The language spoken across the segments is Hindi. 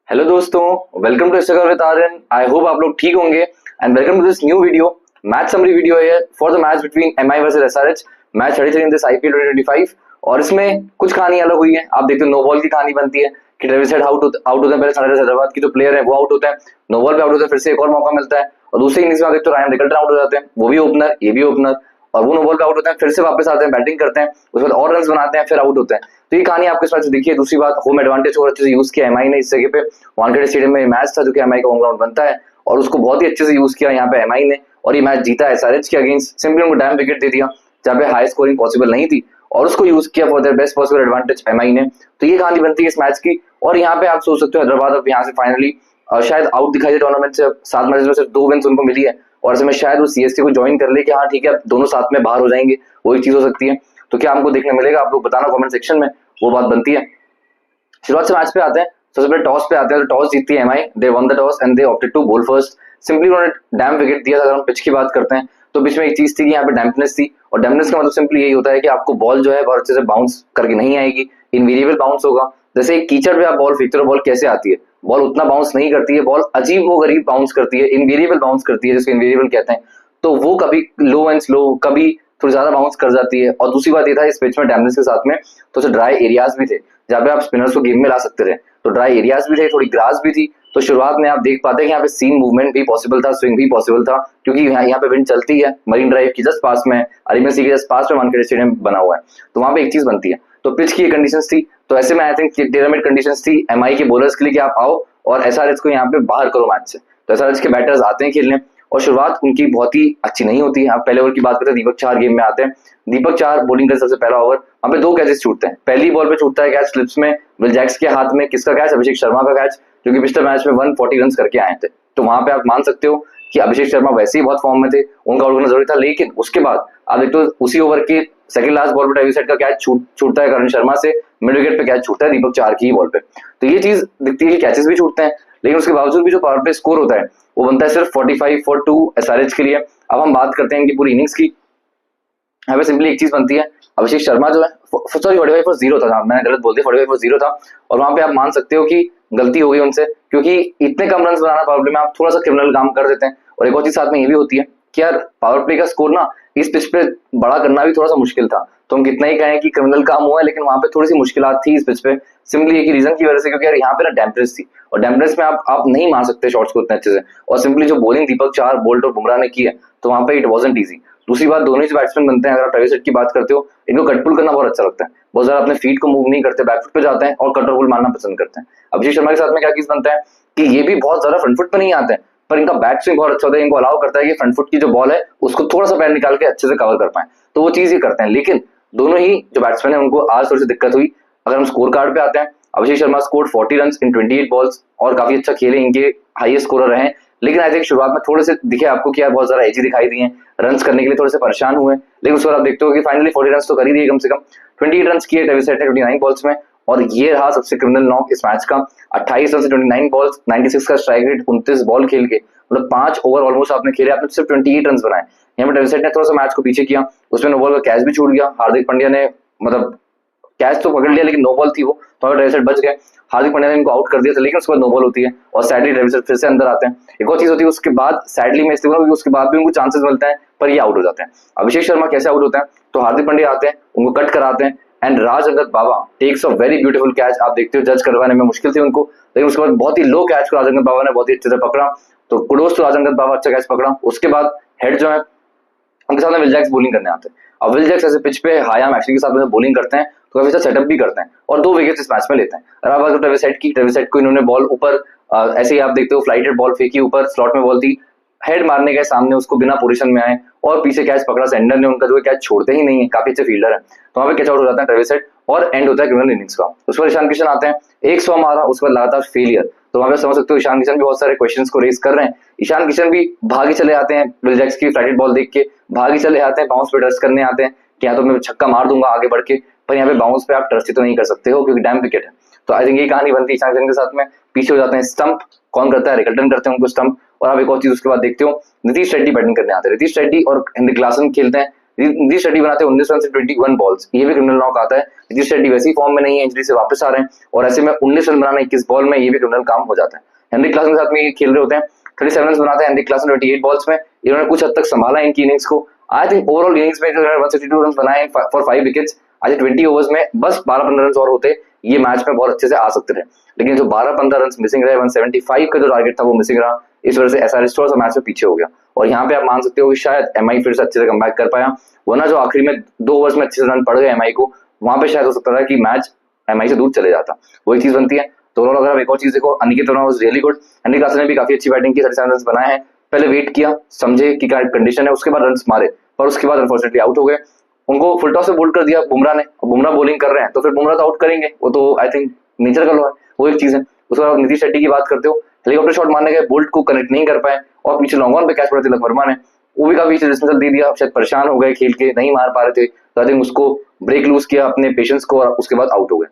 हेलो दोस्तों, welcome to struggle with Aryan. I hope आप लोग ठीक होंगे and welcome to this new video match summary video है for the match between MI versus SRH match 33 in this IPL 2025। और इसमें कुछ कहानी अलग हुई है। आप देखते हो नो बॉल की कहानी बनती है कि ट्रेविस हेड आउट होते हैं। पहले सनराइजर्स हैदराबाद की जो प्लेयर है वो आउट होते हैं, नो बॉल पे आउट होते हैं, फिर से एक और मौका मिलता है और दूसरे इनिंग्स में आप देखते हो रायन रिकल्टन आउट हो जाते हैं, वो भी ओपनर ये भी ओपनर, और वो नो बॉल पे आउट होते हैं, फिर से वापस आते हैं, बैटिंग करते हैं, उसके बाद और रन बनाते हैं, फिर आउट होते हैं। तो ये कहानी आपके इस मैच से देखिए। दूसरी बात, होम एडवांटेज और अच्छे से यूज किया एमआई ने इस जगह पे। वानखेड़े स्टेडियम में मैच था जो कि एमआई का होम ग्राउंड बनता है और उसको बहुत ही अच्छे से यूज किया यहाँ पे एमआई ने और ये मैच जीता एसआरएच के अगेंस्ट। सिंपली उनको डैम विकेट दे दिया जहाँ पे हाई स्कोरिंग पॉसिबल नहीं थी और उसको यूज किया for their best possible advantage MI ने। तो ये कहानी बनती है इस मैच की। और यहाँ पे आप सोच सकते हो हैदराबाद अब यहाँ से फाइनली शायद आउट दिखाई दे टूर्नामेंट से। 7 मैचेस में सिर्फ 2 विन्स उनको मिली है और ऐसे में शायद वो सीएसके को ज्वाइन कर ले कि हाँ ठीक है अब दोनों साथ में बाहर हो जाएंगे, वो एक चीज हो सकती है। तो क्या हमको देखने मिलेगा, आप लोग बताना कमेंट सेक्शन में, वो बात बनती है। शुरुआत से मैच पे आते हैं। सबसे पहले टॉस पे आते हैं तो टॉस जीतती है MI. They won the toss and they opted to bowl first. Simply उन्होंने डैम विकेट दिया था। अगर हम पिच की बात करते हैं तो पिच में एक चीज थी कि यहाँ पे डैम्पनेस थी और डैम्पनेस का मतलब सिंपली यही होता है कि आपको बॉल जो है बहुत अच्छे से बाउंस करके नहीं आएगी, इनवेरिएबल बाउंस होगा। जैसे एक कीचड़ पे आप बॉल फेंकते हो, बॉल कैसे आती है, बॉल उतना बाउंस नहीं करती है, बॉल अजीब वो गरीब बाउंस करती है, इनवेरिएबल बाउंस करती है जिसको इनवेरिएबल कहते हैं। तो वो कभी लो एंड स्लो, कभी थोड़ी ज्यादा बाउंस कर जाती है। और दूसरी बात ये था इस पिच में डैम्पनेस के साथ में तो ड्राई एरियाज भी थे जहाँ पे आप स्पिनर्स को गेम में ला सकते थे। तो ड्राई एरियाज भी थे, थोड़ी ग्रास भी थी। तो शुरुआत में आप देख पाते हैं कि यहाँ पे सीन मूवमेंट भी पॉसिबल था, स्विंग भी पॉसिबल था, क्योंकि यहाँ पे विंड चलती है। मरीन ड्राइव की जस्ट पास में, अरेबियन सी के जस्ट पास में वानखेड़े स्टेडियम बना हुआ है, तो वहां पे एक चीज बनती है। तो पिच की ये कंडीशंस थी। तो ऐसे में आई थिंक टेरामेड कंडीशंस थी एमआई के बॉलर्स के लिए कि आप आओ और एसआरएच को यहाँ पे बाहर करो मैच से। तो एसआरएच के बैटर्स आते हैं खेलने और शुरुआत उनकी बहुत ही अच्छी नहीं होती है। आप पहले ओवर की बात करते हैं, दीपक चार गेम में आते हैं। दीपक चार बॉलिंग कर सबसे पहला ओवर, वहां पे 2 कैचेस छूटते हैं। पहली बॉल पे छूटता है कैच स्लिप्स में विल जैक्स के हाथ में। किसका कैच? अभिषेक शर्मा का कैच, जो कि पिछले मैच में 140 रन करके आए थे। तो वहां पे आप मान सकते हो कि अभिषेक शर्मा वैसे ही बहुत फॉर्म में थे, उनका आउट करना जरूरी था। लेकिन उसके बाद आप देखते हो उसी ओवर के सेकंड लास्ट बॉल पे ट्रेविस हेड का कैच छूटता है करण शर्मा से, मिड विकेट पे कैच छूटता है दीपक चार की ही बॉल पे। तो ये चीज दिखती है कि कैचेस भी छूटते हैं, लेकिन उसके बावजूद भी जो पावर प्ले स्कोर होता है वो बनता है सिर्फ 45 फॉर 2 एसआरएच के लिए। अब हम बात करते हैं इनकी पूरी इनिंग्स की। यहाँ पे सिंपली एक चीज बनती है, अभिषेक शर्मा जो है, सॉरी 45 फॉर 0 था, मैंने गलत बोल दिया, 45 फॉर 0 था। और वहां पे आप मान सकते हो कि गलती हो गई उनसे, क्योंकि इतने कम रन बनाना पावर प्ले में आप थोड़ा सा क्रिमिनल काम कर देते हैं। और एक और चीज साथ में ये भी होती है कि यार पावर प्ले का स्कोर ना इस पिच पे बड़ा करना भी थोड़ा सा मुश्किल था। तो हम कितना ही कहें कि क्रिमिनल काम हुआ है, लेकिन वहां पे थोड़ी सी मुश्किलात थी इस पिच पे, सिंपली एक ही रीजन की वजह से, क्योंकि यार यहाँ पे ना डैम्पनेस थी और डैम्पनेस में आप नहीं मार सकते शॉट्स को इतने अच्छे से। और सिंपली जो बॉलिंग दीपक चार, बोल्ट और बुमराह ने की है, तो वहां पे इट वाजंट इजी। दूसरी बात, दोनों ही बैट्समैन बनते हैं, अगर आप ट्रेविस हेड की बात करते हो, इनको कट पुल करना बहुत अच्छा लगता है। बहुत ज्यादा अपने फीट को मूव नहीं करते, बैकफुट पे जाते हैं और कट और पुल मारना पसंद करते हैं। अभिषेक शर्मा के साथ में क्या चीज बनता है कि ये भी बहुत ज्यादा फ्रंट फुट पे नहीं आते हैं, पर इनका बैक स्विंग बहुत अच्छा होता है, इनको अलाउ करता है कि फ्रंट फुट की जो बॉल है उसको थोड़ा सा पैर निकाल के अच्छे से कवर कर पाए। तो वो चीज ये करते हैं। लेकिन दोनों ही जो बैट्समैन है उनको आज थोड़ी सी दिक्कत हुई। अगर हम स्कोर कार्ड पे आते हैं, Abhishek Sharma score 40 run in 28 balls और काफी अच्छा खेले, इनके हाईएस्ट स्कोरर रहे। लेकिन आई थिंक शुरुआत में थोड़े से दिखे आपको कि यार बहुत ज्यादा एजी दिखाई दिए, रन करने के लिए थोड़े से परेशान हुए। लेकिन उसके बाद आप देखते हो कि फाइनली 40 रन तो कर ही दिए कम से कम। 28 रन किए ट्रेविस हेड ने 29 बॉल्स में, और ये रहा सबसे क्रिमिनल नॉक इस मैच का। 28 रन से 29 बॉल्स, 96 का स्ट्राइक रेट, 29 बॉल खेल के, मतलब 5 ओवर ऑलमोस्ट आपने खेले, आपने सिर्फ 28 रन बनाए। यहाँ पे ट्रेविस हेड ने थोड़ा सा मैच को पीछे किया, उसमें नो बॉल का कैच भी छूट गया। हार्दिक पांड्या ने मतलब कैच तो पकड़ लिया लेकिन नो बॉल थी वो, तो ट्रेविस हेड बच गए। हार्दिक पांड्या ने इनको आउट कर दिया था, लेकिन उसके बाद नो बॉल होती है और सैडली ट्रेविस हेड फिर से अंदर आते हैं। एक और चीज होती है उसके बाद, सैडली में इसलिए उसके बाद भी उनको चांसेस मिलते हैं पर ये आउट हो जाते हैं। अभिषेक शर्मा कैसे आउट होते हैं, तो हार्दिक पांड्या आते हैं, उनको कट कराते हैं and Raj Angad Bawa takes a very beautiful catch. आप देखते हो जज करवाने में मुश्किल थी उनको, लेकिन उसके बाद बहुत ही लो कैच को राज अंगद बाबा ने बहुत ही अच्छे से पकड़ा। तो कुडोस तो राज अंगद बाबा, अच्छा कैच पकड़ा। उसके बाद हेड जो है उनके साथ में विल जैक्स बॉलिंग करने आते हैं। अब विल जैक्स ऐसे पिच पे हाया मैक्सी के साथ में बॉलिंग करते हैं तो काफी अच्छा सेटअप भी करते हैं और 2 विकेट्स इस मैच में लेते हैं। और अब अगर ट्रेविस हेड की, ट्रेविस हेड को इन्होंने बॉल ऊपर ऐसे ही आप देखते हो फ्लाइटेड बॉल फेंकी ऊपर, स्लॉट में बॉल थी, हेड मारने गए सामने, उसको बिना पोजीशन में आए और पीछे कैच पकड़ा सेंडर ने उनका, जो कैच छोड़ते ही नहीं है, काफी अच्छे फील्डर है। तो वहां पे कैच आउट हो जाता है ट्रेविस हेड और एंड होता है क्रिमिनल इनिंग्स का। उस पर ईशान किशन आते हैं, 100 मारा, उसके बाद लगातार फेलियर। तो वहां पे समझ सकते हो ईशान किशन भी बहुत सारे क्वेश्चंस को रेज कर रहे हैं। ईशान किशन भी भागे चले आते हैं विल जैक्स की फ्लाइटेड बॉल देख के, भागे चले आते हैं, बाउंस पे ट्रस्ट करने आते हैं कि यहाँ तो मैं छक्का मार दूंगा आगे बढ़ के, पर यहाँ पे बाउंस पे आप ट्रस्ट ही तो नहीं कर सकते हो क्योंकि डैम विकेट है। तो आई थिंक ये कहानी बनती है ईशान किशन के साथ में। पीछे हो जाते हैं स्टंप, कौन करता है? रिकल्टन करते हैं उनको स्टंप। और आप एक और चीज उसके बाद देखते हो, नीतीश रेड्डी बैटिंग करने आते हैं। नीतीश रेड्डी और हेनरिक क्लासन खेलते हैं नीतीश रेड्डी बनाते हैं 19 रन से 21 बॉल्स, ये भी क्रिमिनल नॉक आता है। नीतीश रेड्डी वैसी फॉर्म में नहीं है, इंजरी से वापस आ रहे हैं और ऐसे में 19 रन बनाना 21 बॉल में, ये भी क्रिमिनल काम हो जाता है। हेनरी क्लासन के साथ में ये खेल रहे होते हैं, 37 रन बनाते हैं हेनरी क्लासन 28 बॉल्स में। इन्होंने कुछ हद तक संभाला इनकी इनिंग्स को। आई थिंक ओवरऑल इनिंग्स में 162 रन बनाए फॉर 5 विकेट्स। आज 20 ओवर्स में बस 12-15 रन और होते, ये मैच में बहुत अच्छे से आ सकते थे, लेकिन जो 12-15 रन मिसिंग रहे, 175 का जो टारगेट था वो मिसिंग रहा, इस वजह से एसआरएच थोड़ा सा मैच में पीछे हो गया। और यहाँ पे आप मान सकते हो कि शायद एमआई फिर से अच्छे से कमबैक कर पाया, वरना जो आखिरी में 2 ओवर्स में अच्छे से रन पड़ गए एमआई को, वहां पे शायद हो सकता था कि मैच एमआई से दूर चले जाता। वही चीज बनती है। तो अगर आप एक और चीज देखो, Aniket Verma was really good. Henry Klaasen ने भी काफी अच्छी बैटिंग की, 37 रन बनाए हैं। पहले वेट किया, समझे कि क्या कंडीशन है, उसके बाद रन मारे, पर उसके बाद अनफॉर्चुनेटली आउट हो गए। उनको फुल टॉस से बोल्ड कर दिया बुमराह ने, बुमराह बॉलिंग कर रहे हैं तो फिर बुमराह तो आउट करेंगे, वो तो आई थिंक नेचर का लॉ है, वो एक चीज है। उसके बाद नीतीश रेड्डी की बात करते हो, हेलीकॉप्टर शॉट मारने गए, बोल्ट को कनेक्ट नहीं कर पाए और पीछे लॉन्ग ऑन पे कैच पड़ा तिलक वर्मा ने, वो भी काफी डिस्मिसल दे दिया, शायद परेशान हो गए खेल के, नहीं मार पा रहे थे, तो आई थिंक उसको ब्रेक लूज किया अपने पेशेंस को और उसके बाद आउट हो गए।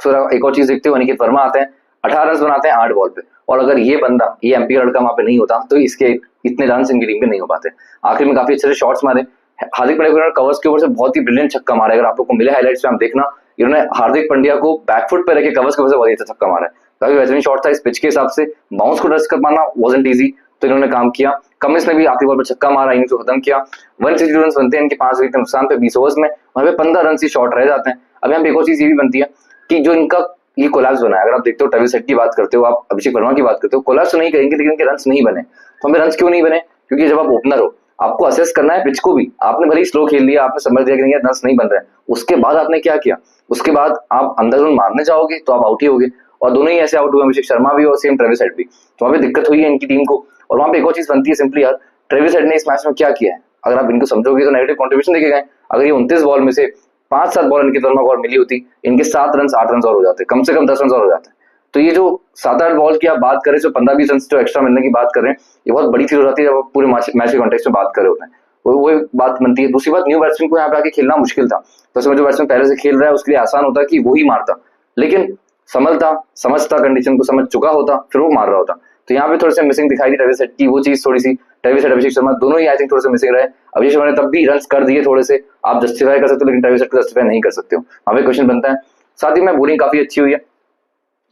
तो एक और चीज देखते हो, अनिकेत वर्मा आते हैं, 18 रन बनाते हैं 8 बॉल पे, और अगर ये बंदा, ये एमपी का लड़का वहां पे नहीं होता तो इसके इतने रन इनकी टीम पे नहीं हो पाते। आखिर में काफी अच्छे से शॉट्स मारे। हार्दिक पांड्या ने कवर्स के ऊपर से बहुत ही ब्रिलियंट छक्का मारा है, अगर आप लोग को मिले हाइलाइट्स में आप देखना, इन्होंने हार्दिक पांड्या को बैकफुट पे रखे कवर्स के ऊपर से बहुत अच्छा छक्का मारा है। काफी बेहतरीन शॉट था इस पिच के हिसाब से, बाउंस को टच कर पाना वाजंट इजी, तो इन्होंने काम किया। कमिंस ने भी आखिरी बॉल पर छक्का मारा, इनिंग्स को खत्म किया। 162 रन बनते हैं इनके 5 विकेट के नुकसान पे 20 ओवर्स में, वहां पे 15 रन ही शॉर्ट रह जाते हैं। अब यहाँ पे एक और चीज ये भी बनती है कि जो इनका ये कोलैप्स बना है, अगर आप देखते हो ट्रेविस हेड की बात करते हो, आप अभिषेक वर्मा की बात करते हो, कोलैप्स तो नहीं करेंगे लेकिन इनके रन नहीं बने। तो हमें रन क्यों नहीं बने? क्योंकि जब आप ओपनर हो, आपको असेस करना है पिच को भी। आपने भले ही स्लो खेल लिया, आपने समझ दिया कि रन नहीं बन रहे हैं, उसके बाद आपने क्या किया? उसके बाद आप अंदर जोन मारने जाओगे तो आप आउट ही होगे, और दोनों ही ऐसे आउट हुए, अभिषेक शर्मा भी और सेम ट्रेविस हेड भी। तो वहां पे दिक्कत हुई है इनकी टीम को। और वहां पे एक और चीज बनती है सिंपली यार, ट्रेविस हेड ने इस मैच में क्या किया है, अगर आप इनको समझोगे तो नेगेटिव कंट्रीब्यूशन देखे गए। अगर ये 29 बॉल में से 5-7 बॉल इनकी वर्मा को और मिली होती, इनके 7 रन 8 रन और हो जाते, कम से कम 10 रन और हो जाते। तो ये जो 7-8 बॉल की आप बात करें, जो 15-20 रन जो एक्स्ट्रा मिलने की बात कर रहे हैं, ये बहुत बड़ी चीज हो जाती है जब आप पूरे मैच के कॉन्टेक्स्ट में बात कर रहे होते हैं। वो एक बात बनती है। दूसरी बात, न्यू बैट्समैन को यहाँ पे आके खेलना मुश्किल था, तो उसमें जो बैट्समैन पहले से खेल रहा है उसके लिए आसान होता कि वही मारता, लेकिन समझता कंडीशन को, समझ चुका होता, फिर वो मार रहा होता। तो यहाँ पे थोड़े से मिसिंग दिखाई दी ट्रेविस हेड की, वो चीज थोड़ी सी, ट्रेविस हेड अभिषेक शर्मा दोनों ही आई थिंक थोड़े से मिसिंग रहे। अभिषेक शर्मा ने तब भी रन कर दिए थोड़े से, आप जस्टिफाई कर सकते हो, लेकिन ट्रेविस हेड को जस्टिफाई नहीं कर सकते हो। वहां पे क्वेश्चन बनता है। साथ ही में बॉलिंग काफी अच्छी हुई है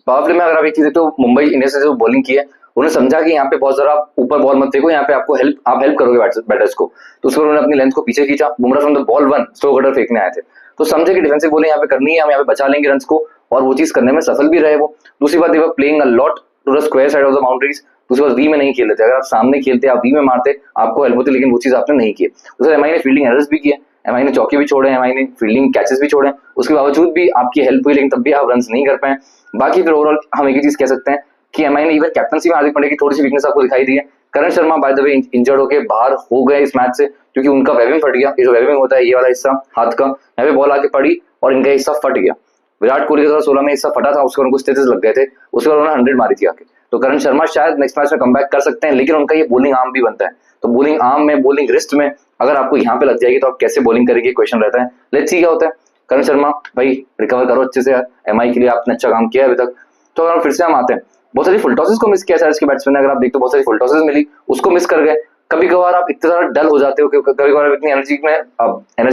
पावर प्ले में। अगर आप एक चीज देखते हो, मुंबई इंडियंस ने जो बॉलिंग की है, उन्होंने समझा कि यहाँ पे बहुत ज्यादा ऊपर बॉल मत फेंको, यहाँ पे आपको आप हेल्प करोगे बैटर्स को, तो उसको उन्होंने अपनी लेंथ को पीछे खींचा। Bumrah from the ball 1 slow cutter फेंकने आए थे, तो समझे कि डिफेंसिव बॉलिंग यहाँ पे करनी है, हम यहाँ पे बचा लेंगे रन्स को, और वो चीज करने में सफल भी रहे वो। दूसरी बात, they were playing a lot to the square side of the boundaries. दूसरी बात, वी में नहीं खेल रहे थे, अगर आप सामने खेलते आप वी में मारते आपको हेल्प होती, लेकिन वो चीज आपने नहीं की। दूसरा, एमआई ने फील्डिंग एरर्स भी किए, एमआई ने चौके भी छोड़े, एमआई ने फील्डिंग कैचेस भी छोड़े, उसके बावजूद भी आपकी हेल्प हुई, लेकिन तब भी आप रन नहीं कर पाए। बाकी फिर ओवरऑल हम एक ही चीज कह सकते हैं कि एमआई ने इवन कैप्टनसी में हार्दिक पांड्या की थोड़ी सी वीकनेस आपको दिखाई दी है। Karan Sharma by the way injured होकर बाहर हो गए इस मैच से, क्योंकि उनका वेबिंग फट गया। ये जो वेबिंग होता है, ये वाला हिस्सा हाथ का, यहाँ पे बॉल आके पड़ी और इनका हिस्सा फट गया। विराट कोहली का 2016 में हिस्सा फटा था, उसके उनको स्टेचेस लग गए थे, उसके बाद उन्होंने 100 मारी थी आके। तो करण शर्मा शायद नेक्स्ट मैच में कमबैक कर सकते हैं, लेकिन उनका ये बॉलिंग आर्म भी बनता है, तो बॉलिंग आर्म में, बॉलिंग रिस्ट में अगर आपको यहाँ पे लग जाएगी तो आप कैसे बॉलिंग करेंगे, क्वेश्चन रहता है। लेट्स सी क्या होता है। करण शर्मा भाई रिकवर करो अच्छे से यार, एमआई के लिए आपने अच्छा काम किया अभी तक। तो अगर फिर से हम आते हैं, बहुत सारी फुल टॉसेस को मिस किया साइड्स के बैट्समैन ने, अगर आप देखते हो बहुत सारी फुल टॉसेस मिली, उसको मिस कर गए। कभी कभार आप इतना ज्यादा डल हो जाते हो, कभी कभार इतनी एनर्जी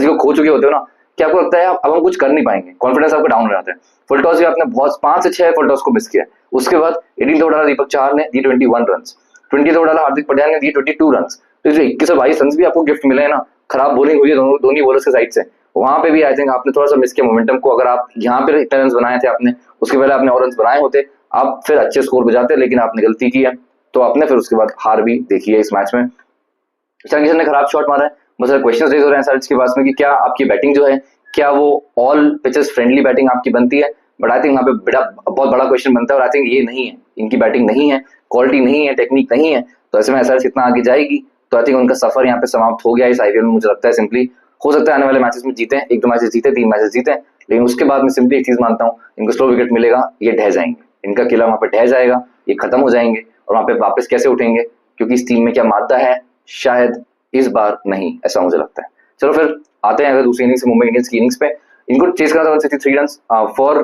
को खो चुके होते हो ना, कि आपको लगता है अब हम कुछ कर नहीं पाएंगे, कॉन्फिडेंस आपका डाउन हो जाता है। फुल टॉस भी आपने बहुत 5 से 6 फुल टॉस को मिस किया। उसके बाद 18 ओवर डाला दीपक चाहर ने, दी 21 रन, 20 ओवर डाला हार्दिक पांड्या ने, दी 22 रन। तो जो 21 और 22 रन भी आपको गिफ्ट मिले हैं ना, खराब बॉलिंग हुई है दोनों ही बॉलर्स के साइड से, वहां पे भी आई थिंक आपने थोड़ा सा मिस किया मोमेंटम को। अगर आप यहाँ पे इतने रन बनाए थे आपने, उसके पहले आपने और रन बनाए होते, आप फिर अच्छे स्कोर बजाते, लेकिन आपने गलती की है, तो आपने फिर उसके बाद हार भी देखी है इस मैच में। ईशान किशन ने खराब शॉट मारा है, बहुत सारे क्वेश्चन रेज हो रहे हैं साइड्स के पास में कि क्या आपकी बैटिंग जो है, क्या वो ऑल पिचेस फ्रेंडली बैटिंग आपकी बनती है। बट आई थिंक वहाँ पे बहुत बड़ा क्वेश्चन बनता है, और आई थिंक ये नहीं है, इनकी बैटिंग नहीं है, क्वालिटी नहीं है, टेक्निक नहीं है। तो ऐसे में एसआरएच इतना आगे जाएगी तो आई थिंक उनका सफर यहाँ पे समाप्त हो गया इस आईपीएल में। मुझे लगता है सिंपली हो सकता है आने वाले मैचेस में जीते, 1-2 मैचेस जीते, 3 मैचेस जीते, लेकिन उसके बाद मैं सिंपली एक चीज मानता हूँ, इनको स्लो विकेट मिलेगा, ये ढह जाएंगे, इनका किला वहां पे ढह जाएगा, ये खत्म हो जाएंगे, और वहां पे वापस कैसे उठेंगे, क्योंकि इस टीम में क्या मादा है, शायद इस बार नहीं, ऐसा मुझे लगता है। चलो फिर आते हैं अगर दूसरी इनिंग्स मुंबई इंडियंस की इनिंग्स पे। इनको चेस करना था 163 run for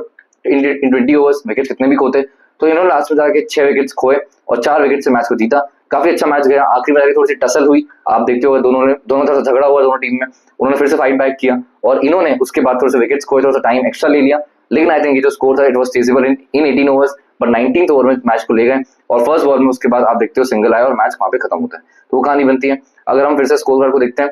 in 20 overs, wicket कितने भी खोते, तो इन्होंने लास्ट में जाके 6 विकेट्स खोए और 4 विकेट से मैच को जीता। काफी अच्छा मैच गया। आखिरी में थोड़ी सी टसल हुई, आप देखते हो दोनों तरफ से झगड़ा हुआ दोनों टीम में, उन्होंने फिर से फाइट बैक किया और इन्होंने उसके बाद थोड़े से विकेट्स खोए, थोड़ा सा टाइम एक्स्ट्रा ले लिया, लेकिन आई थिंक ये जो स्कोर था it was chasable in 18 overs, but 19th over में मैच को ले गए और फर्स्ट बॉल में उसके बाद आप देखते हो सिंगल आया और मैच वहां पे खत्म होता है। तो वो कहानी बनती है। अगर हम फिर से स्कोर कार्ड को देखते हैं,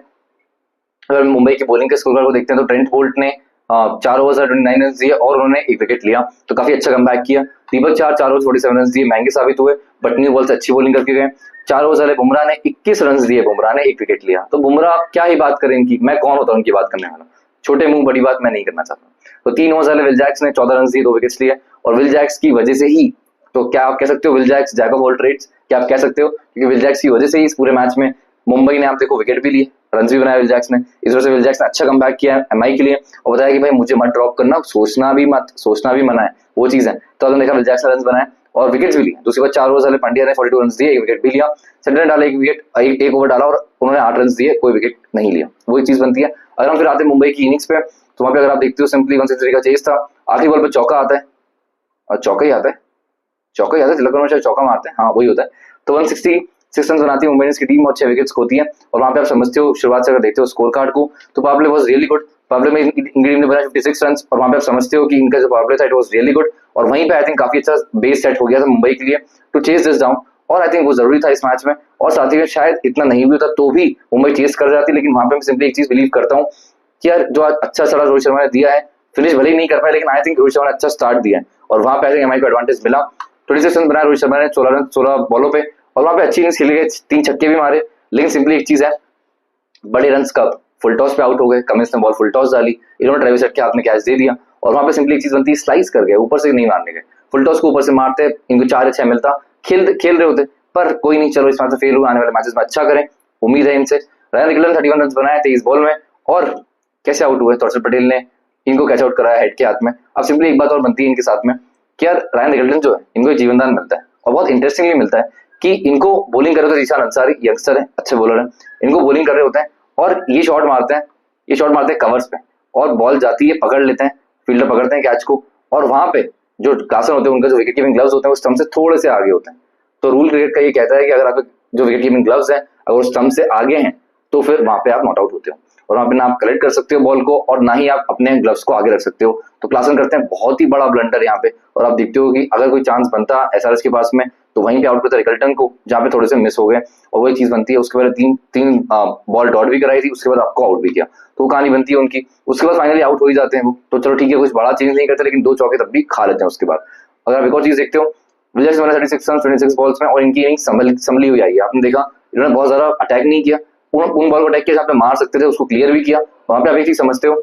अगर मुंबई की बॉलिंग के स्कोर कार्ड को देखते हैं तो ट्रेंट बोल्ट ने 4 ओवर्स 29 रन दिए और उन्होंने एक विकेट लिया, तो काफी अच्छा कमबैक किया। दीपक चार ओवर्स 47 रन दिए, महंगे साबित हुए, बट न्यू बॉल से अच्छी बॉलिंग करके गए। 4 ओवर्स वाले बुमराह ने 21 रन दिए, बुमराह ने एक विकेट लिया। तो बुमराह क्या ही बात करें इनकी, मैं कौन होता हूँ उनकी बात करने वाला, छोटे मुंह बड़ी बात मैं नहीं करना चाहता। तो 3 ओवर्स वाले विल जैक्स ने 14 रन दिए, 2 विकेट्स लिए, और विल जैक्स की वजह से ही, तो क्या आप कह सकते हो Will Jacks jack of all trades, क्या आप कह सकते हो, क्योंकि विल जैक्स की वजह से ही इस पूरे मैच में मुंबई ने आप देखो विकेट भी लिए, रन भी बनाया विल जैक्स ने। इस वजह से विल जैक्स ने अच्छा कमबैक किया एमआई के लिए और बताया कि भाई मुझे मत ड्रॉप करना, सोचना भी मना है, वो चीज है। तो आपने देखा विल जैक्स ने रन बनाए और विकेट्स भी लिए। दूसरी बार 4 ओवर्स वाले पंड्या ने 42 रन दिए, एक विकेट भी लिया। सेंटर ने डाला एक विकेट, एक ओवर डाला और उन्होंने 8 रन दिए, कोई विकेट नहीं लिया, वही चीज बनती है। अगर हम फिर आते हैं मुंबई की इनिंग्स पे, तो वहां पे अगर आप देखते हो सिंपली 163 का चेस था, आखिरी बॉल पे चौका आता है, और चौका ही आता है, तिलक वर्मा शायद चौका मारते हैं, हाँ वही होता है। तो 166 रन बनाती है मुंबई इंडियंस की टीम और 6 विकेट्स खोती है। और वहां पे आप समझते हो, शुरुआत से अगर देखते हो स्कोर कार्ड को, तो power play was really good. Power play में इनकी टीम ने बनाया 56 रन और वहां पे आप समझते हो कि इनका जो पावर प्ले था इट वाज रियली गुड, और वहीं पे आई थिंक काफी अच्छा बेस सेट हो गया था मुंबई के लिए टू चेस दिस डाउन, और आई थिंक वो जरूरी था इस मैच में। और साथ ही में शायद इतना नहीं भी होता तो भी मुंबई चेस कर जाती, लेकिन वहां पे मैं सिंपली एक चीज बिलीव करता हूँ कि यार जो आज अच्छा चला रोहित शर्मा ने दिया है, फिनिश भले ही नहीं कर पाए, लेकिन आई थिंक रोहित शर्मा ने अच्छा स्टार्ट दिया है और वहां पे आई थिंक एमआई को एडवांटेज मिला। 26 रन बनाया रोहित शर्मा ने 16 बॉलों पे, और वहां पे अच्छी इनिंग्स खेले गए, 3 छक्के भी मारे। लेकिन सिंपली एक चीज है, बड़े रन कब फुल टॉस पे आउट हो गए, कमिंस ने बॉल फुल टॉस डाली, इन्होंने ट्रेविस हेड के हाथ में कैच दे दिया और वहां पे सिंपली एक चीज बनती है, स्लाइस कर गए, ऊपर से नहीं मारने गए। फुल टॉस को ऊपर से मारते इनको 4 या 6 मिलता, खेल रहे होते, पर कोई नहीं, चलो इस मैच में फेल हुआ, आने वाले मैचेस में अच्छा करें, उम्मीद है इनसे। रायन रिकल्टन 31 रन बनाए 23 बॉल में, और कैसे आउट हुए, तोरसल पटेल ने इनको कैच आउट कराया हेड के हाथ में। अब सिंपली एक बात और बनती है इनके साथ में कि यार रायन रिकल्टन जो है इनको एक जीवनदान मिलता है, और बहुत इंटरेस्टिंगली मिलता है कि इनको बॉलिंग कर रहे होते हैं, ईशान अंसारी यंगस्टर है, अच्छे बॉलर है, इनको बॉलिंग कर रहे होते हैं और ये शॉट मारते हैं कवर्स पे, और बॉल जाती है, पकड़ लेते हैं, फील्डर पकड़ते हैं कैच को, और वहां पे जो क्लासन होते हैं उनका जो विकेट कीपिंग ग्लव्स होते हैं वो स्टंप से थोड़े से आगे होते हैं। तो रूल क्रिकेट का ये कहता है कि अगर आपके जो विकेट कीपिंग ग्लव्स हैं अगर वो स्टंप से आगे हैं तो फिर वहां पे आप नॉट आउट होते हो, और वहां पे ना आप कलेक्ट कर सकते हो बॉल को और ना ही आप अपने ग्लव्स को आगे रख सकते हो। तो क्लासन करते हैं बहुत ही बड़ा ब्लंडर यहाँ पे, और आप देखते हो कि अगर कोई चांस बनता एसआरएच के पास में तो वहीं पे आउट करता रिकल्टन को, जहाँ पे थोड़े से मिस हो गए, और वही चीज बनती है। उसके बाद तीन बॉल डॉट भी कराई थी, उसके बाद आपको आउट भी किया, तो वो कहानी बनती है उनकी। उसके बाद फाइनली आउट हो ही जाते हैं वो, तो चलो ठीक है, कुछ बड़ा चेंज नहीं करते, लेकिन 2 चौके तब भी खा लेते हैं उसके बाद। अगर आप एक और चीज देखते हो, विजय सिंह 36 रन 26 बॉल्स में, और इनकी इनिंग संभली हुई आई है। आपने देखा इन्होंने बहुत ज्यादा अटैक नहीं किया, उन बॉल को अटैक किया जहाँ पे मार सकते थे उसको क्लियर भी किया। वहां पे आप एक चीज समझते हो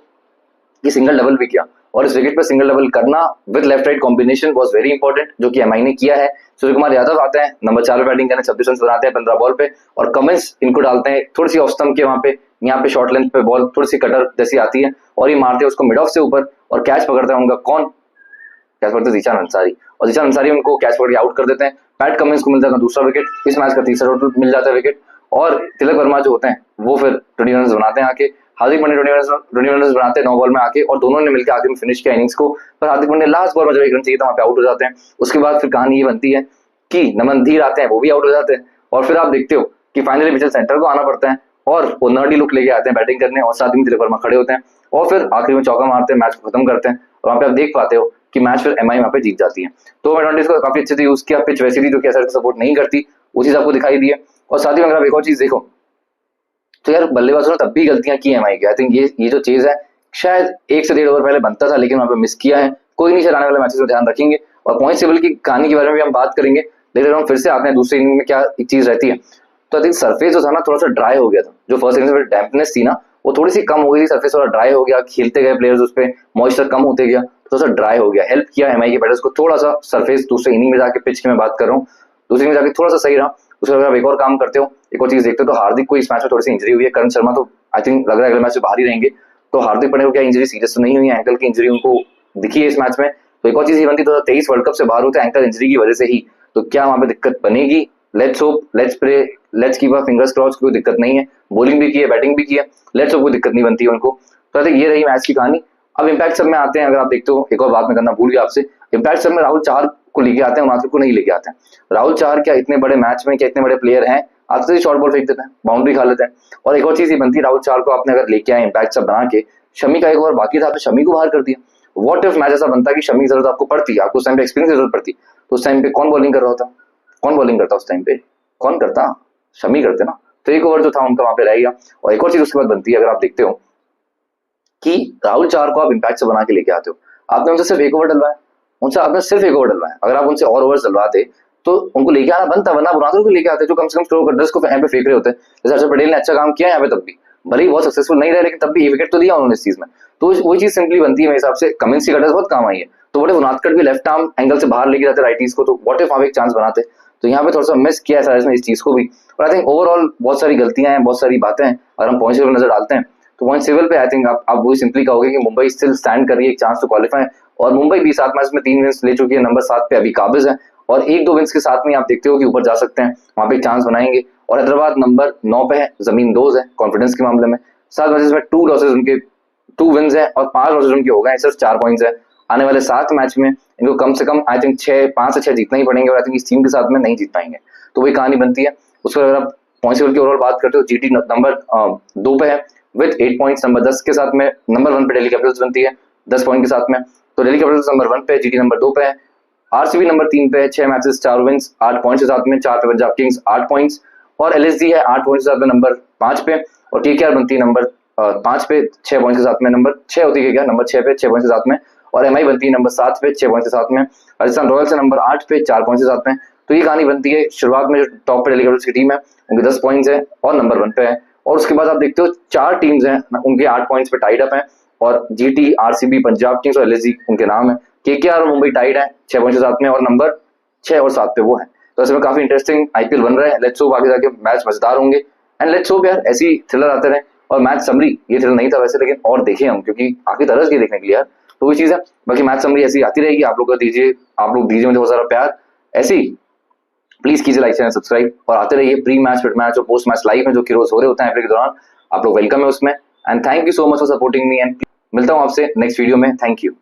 कि सिंगल डबल भी किया, और इस विकेट पे सिंगल डबल करना with left right combination was very important, जो कि एमआई ने किया है। सूर्य कुमार यादव आते हैं नंबर 4 पे बैटिंग करने, 26 रन बनाते हैं 15 बॉल पे, और कमिंस इनको डालते हैं थोड़ी सी ऑफ स्टंप के वहां पे, यहाँ पे शॉर्ट लेंथ पे बॉल थोड़ी सी कटर जैसी आती है और ये मारते हैं उसको मिड ऑफ से ऊपर, और कैच पकड़ता है उनका कौन, कैच पकड़ते हैं ईशान अंसारी, और ईशान अंसारी उनको कैच पकड़ के आउट कर देते हैं। पैट कमिंस को मिलता है दूसरा विकेट, इस मैच का तीसरा मिल जाता है विकेट, और तिलक वर्मा जो होते हैं वो फिर 20 रन बनाते हैं आके, हार्दिक पांड्या 20 रन बनाते हैं 9 बॉल में आके, और दोनों ने मिलकर आखिर में फिनिश किया इनिंग्स को। पर हार्दिक पांड्या लास्ट बॉल में जब 1 रन चाहिए था वहां पे आउट हो जाते हैं। उसके बाद फिर कहानी ये बनती है कि नमन धीर आते हैं, वो भी आउट हो जाते हैं, और फिर आप देखते हो कि फाइनली मिचेल सेंटर को आना पड़ता है और वो नर्डी लुक लेके आते हैं बैटिंग करने, और साथ में तिलक वर्मा खड़े होते हैं और फिर आखिर में चौका मारते हैं, मैच को खत्म करते हैं, और वहां पे आप देख पाते हो कि मैच फिर एमआई वहां पे जीत जाती है। तो एडवांटेज को काफी अच्छे से यूज किया, पिच वैसी थी जो कि एसआरएच सपोर्ट नहीं करती, वो चीज आपको दिखाई दी है। और साथ ही अगर आप एक और चीज देखो तो यार बल्लेबाजों ने तब भी गलतियां की एमआई की। आई थिंक ये जो चीज है शायद 1 से 1.5 ओवर पहले बनता था, लेकिन वहां पे मिस किया है। कोई नहीं, आने वाले मैचेस में ध्यान रखेंगे, और पॉइंट टेबल की कहानी के बारे में भी हम बात करेंगे, लेकिन हम फिर से आते हैं दूसरी इनिंग में क्या एक चीज रहती है। तो आई थिंक सरफेस जो था ना थोड़ा सा ड्राई हो गया था, जो फर्स्ट इनिंग में डैम्पनेस थी ना वो थोड़ी सी कम हो गई थी, सरफेस थोड़ा ड्राई हो गया, खेलते गए प्लेयर्स उस पर, मॉइस्चर कम होते गया, थोड़ा सा ड्राई हो गया, हेल्प किया एमआई के बैटर्स को थोड़ा सा सरफेस। दूसरे इनिंग में जाके पिच की मैं बात कर रहा हूँ, दूसरी में जाके थोड़ा सा सही रहा। उसके बाद एक और काम करते हो, एक और चीज देखते हो, तो हार्दिक को इस मैच में थोड़ी सी इंजरी हुई है, करण शर्मा तो आई थिंक लग रहा है अगले मैच में बाहर ही रहेंगे। तो हार्दिक पांड्या को क्या इंजरी सीरियस तो नहीं हुई है, एंकल की इंजरी उनको दिखी है इस मैच में। तो एक और चीज ये बनती है 2023 वर्ल्ड कप से बाहर होते हैं एंकल इंजरी की वजह से ही, तो क्या वहां पे दिक्कत बनेगी? Let's hope, let's pray, let's keep our fingers crossed, कोई दिक्कत नहीं है, बॉलिंग भी की है, बैटिंग भी की है, लेट्स होप कोई दिक्कत नहीं बनती है उनको। तो आई थिंक ये रही मैच की कहानी। अब इम्पैक्ट सब में आते हैं, अगर आप देखते हो, एक और बात मैं करना भूल गया आपसे, इम्पैक्ट सब में राहुल 4 को लेके आते हैं, उनादकट को नहीं लेके आते हैं। राहुल चार क्या इतने बड़े मैच में क्या इतने बड़े प्लेयर हैं, आते से शॉर्ट बॉल फेंक देते हैं, बाउंड्री खा लेते हैं। और एक और चीज ये बनती है, राहुल चार को आपने अगर लेके आए इम्पैक्ट सब बना के, शमी का एक ओवर बाकी था, आपने शमी को बाहर कर दिया। व्हाट इफ मैच ऐसा बनता कि शमी की जरूरत आपको पड़ती, आपको उस टाइम पे एक्सपीरियंस की जरूरत पड़ती, तो उस टाइम पे कौन बॉलिंग कर रहा होता, कौन बॉलिंग करता उस टाइम पे, कौन करता, शमी करते ना। तो एक ओवर जो था उनका वहां पे रह गया। और एक और चीज उसके बाद बनती है, अगर आप देखते हो कि राहुल चार को आप इम्पैक्ट से बना के लेके आते हो, आपने उनसे सिर्फ एक ओवर डलवाया, उनसे आपने सिर्फ एक ओवर डलवाया। अगर आप उनसे और ओवर डलवाते तो उनको लेके आना बनता, वरना बुनादर को लेके आते जो कम से कम स्लो कटर्स को यहाँ पे फेंक रहे होते। जैसे हर्षद पटेल ने अच्छा काम किया यहाँ पे, तब भी भले ही बहुत सक्सेसफुल नहीं रहे, लेकिन तब भी विकेट तो लिया उन्होंने इस चीज में। तो वही चीज सिंपली बनती है मेरे हिसाब से, कमिंस की कटर्स बहुत काम आई है। तो व्हाट इफ उनादकट भी लेफ्ट आर्म एंगल से बाहर लेके जाते राइटीज को, तो व्हाट इफ वहां एक चांस बनाते। तो यहाँ पे थोड़ा सा मिस किया है ने इस चीज को भी। और आई थिंक ओवरऑल बहुत सारी गलतियां हैं, बहुत सारी बातें हैं। अगर हम पॉइंट टेबल नजर डालते हैं तो पॉइंट टेबल पे आई थिंक आप वही सिंपली कहोगे कि मुंबई स्टिल स्टैंड कर रही है एक चांस टू क्वालिफाई। और मुंबई भी 7 मैच में 3 विंस ले चुकी है, नंबर 7 पे अभी काबिज है। और 1-2 विंस के साथ में आप देखते हो कि ऊपर जा सकते हैं, वहां पे एक चांस बनाएंगे। और हैदराबाद नंबर 9 पे है, जमीन दोज है कॉन्फिडेंस के मामले में। 7 मैचेस में 2 लॉसेज उनके, 2 विंस है और 5 लॉसेज उनके हो गए, सिर्फ 4 पॉइंट्स है। आने वाले 7 मैच में इनको कम से कम आई थिंक 5 से 6 जीतना ही पड़ेंगे, और आई थिंक इस टीम के साथ में नहीं जीत पाएंगे। तो वही कहानी बनती है। उसके अगर आप पॉइंट टेबल की ओवरऑल बात करते हो, जीटी नंबर 2 पे है विद 8 पॉइंट्स, नंबर 10 के साथ में। नंबर 1 पे दिल्ली कैपिटल्स बनती है 10 पॉइंट के साथ में। तो दिल्ली कैपिटल्स नंबर 1 पे, जीटी नंबर 2 पे है। आरसीबी नंबर 3 पे है, 6 मैचेस 4 विंस 8 पॉइंट्स के साथ में। 4 पे पंजाब किंग्स 8 पॉइंट्स, और एलएसजी है 8 पॉइंट्स के साथ में नंबर 5 पे। और केकेआर बनती है नंबर 5 पे 6 पॉइंट्स के साथ में, नंबर 6 होती है केकेआर नंबर 6 पे 6 पॉइंट्स के साथ में। और एमआई बनती है नंबर 7 पे 6 पॉइंट्स के साथ में। राजस्थान रॉयल्स है नंबर 8 पे 4 पॉइंट्स के साथ में। तो ये कहानी बनती है। शुरुआत में जो टॉप पे दिल्ली कैपिटल्स की टीम है उनके 10 पॉइंट्स है और नंबर 1 पे है। और उसके बाद आप देखते हो 4 टीम्स हैं उनके 8 पॉइंट्स पे टाइड अप है, और जीटी, आरसीबी, पंजाब किंग्स और एलएसजी उनके नाम है। केकेआर और मुंबई टाइड है 6 पॉइंट्स के साथ में, और नंबर 6 और 7 पे वो है। तो ऐसे में काफी इंटरेस्टिंग आईपीएल बन रहा है। लेट्स होप आगे जाके मैच मजेदार होंगे, एंड लेट्स होप यार ऐसी थ्रिलर आते रहे। और मैच समरी ये थ्रिलर नहीं था वैसे, लेकिन और देखे हम, क्योंकि आखिर तरह की देखने के लिए यार, तो वही चीज है। बाकी मैच समरी ऐसी आती रहेगी, आप लोग को दीजिए, आप लोग दीजिए मुझे बहुत सारा प्यार ऐसे ही। प्लीज कीजिए लाइक चैनल सब्सक्राइब, और आते रहिए प्री मैच, फिट मैच और पोस्ट मैच लाइव में जो कि रोज हो रहे होते हैं आईपीएल के दौरान। आप लोग वेलकम है उसमें, and thank you so much for supporting me, and मिलता हूं आपसे नेक्स्ट वीडियो में। Thank you.